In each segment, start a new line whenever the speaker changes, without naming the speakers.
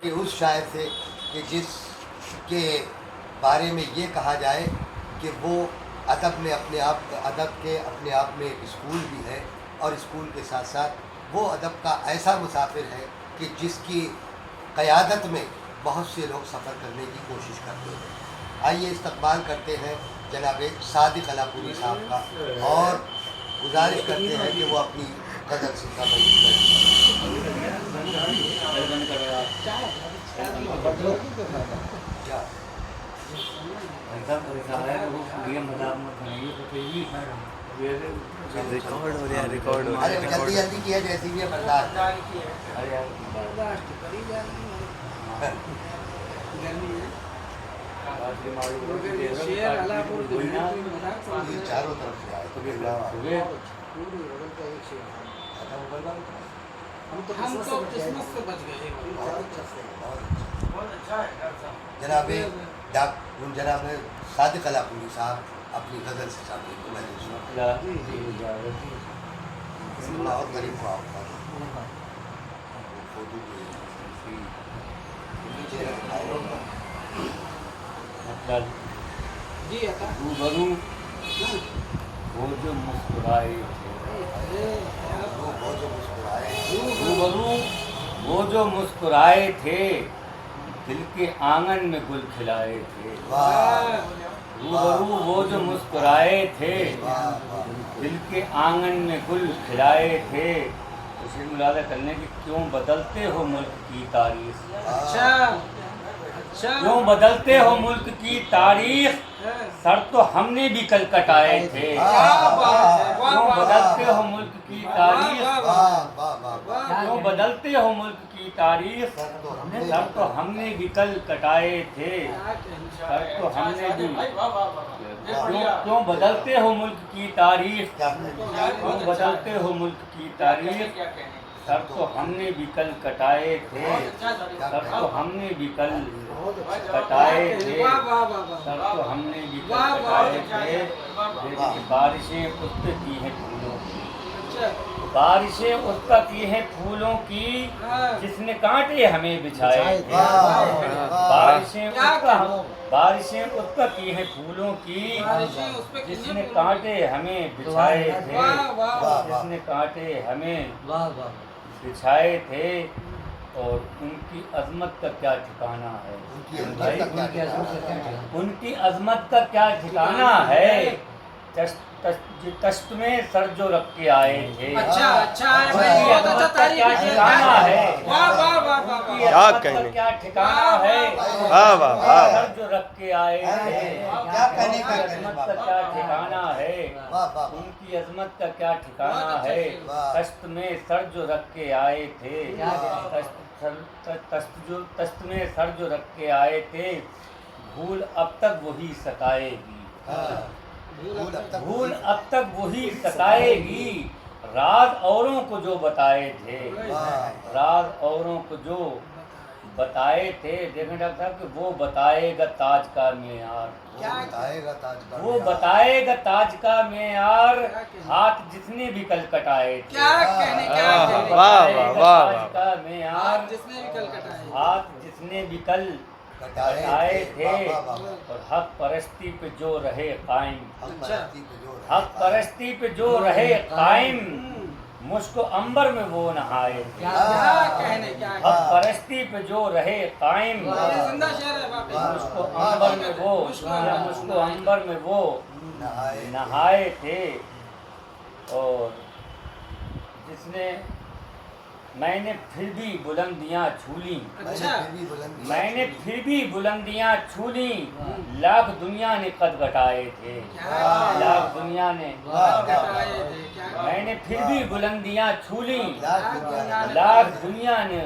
कि उस शायर से कि जिसके बारे में ये कहा जाए कि वो अदब में अदब के अपने आप में एक स्कूल भी है और स्कूल के साथ साथ वो अदब का ऐसा मुसाफिर है कि जिसकी क़यादत में बहुत से लोग सफ़र करने की कोशिश करते हैं। आइए इस्तकबाल करते हैं जनाब सादिक अलापुरी साहब का और गुजारिश करते हैं कि वो अपनी गज़ल से
रिकॉर्ड हो रहा है, रिकॉर्ड हो रहा है।
जल्दी जल्दी किया जैसी भी है बर्दाश्त चारों तरफ से आए जनाब सादिक अलापुरी साहब अपनी गज़ल से सामने को और गरीब को
रूबरू वो जो मुस्कुराए रूबरू वो जो मुस्कुराए थे, दिल के आंगन में गुल खिलाए थे। रूबरू वो जो मुस्कुराए थे, दिल के आंगन में गुल खिलाए थे। उसे मुलादा करने की क्यों बदलते हो मुल्क की तारीख। अच्छा क्यों बदलते हो मुल्क की तारीख, सर तो हमने भी कल कटाए थे। क्यों बदलते हो मुल्क की तारीख, क्यों बदलते हो मुल्क की तारीख, सर तो हमने भी कल कटाए थे। सर तो हमने भी क्यों बदलते हो मुल्क की तारीख, क्यों बदलते हो मुल्क की तारीख, सर तो हमने भी कल कटाए थे। सर तो हमने भी कल कटाए थे। सर तो हमने भी कल कटाए थे। बारिशें उठती हैं फूलों की, बारिशें उठती हैं फूलों की, जिसने कांटे हमें बिछाए थे। बारिशें उठती हैं फूलों की, जिसने कांटे हमें बिछाए थे। जिसने कांटे हमें बिछाए थे। और उनकी अजमत का क्या ठिकाना है, उनकी अजमत का क्या ठिकाना है। तश्त में सर जो रख के आए थे। अच्छा क्या ठिकाना है, क्या ठिकाना है। सर जो रख के आए थे, अजमत का क्या ठिकाना है। उनकी अजमत का क्या ठिकाना है। तश्त में सर जो रख के आए थे, तश्त में सर जो रख के आए थे, भूल अब तक वही सताएगी। भूल अब तक वही सताएगी, राज औरों को जो बताए थे। राज औरों को जो बताए थे। देखें डॉक्टर साहब कि वो बताएगा ताज का मेयार, वो बताएगा ताज का मेयार, हाथ जिसने भी कल कटाए थे। ताज का मेयार, हाथ जिसने भी कल कटाए थे। और हक परस्ती पे जो रहे कायम, हक परस्ती पे जो रहे कायम, मुझको अंबर में वो नहाए थे। हक परस्ती पे जो रहे कायम, मुझको अंबर में वो, मुझको अंबर में वो नहाए थे। और जिसने मैंने फिर भी बुलंदियाँ छू लीं, मैंने फिर भी बुलंदियाँ छू लीं, लाख दुनिया ने कद घटाए थे। लाख दुनिया ने, मैंने फिर भी बुलंदियाँ छू लीं, लाख दुनिया ने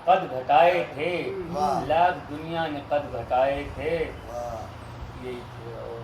कद घटाए थे। लाख दुनिया ने कद घटाए थे। यही थे। और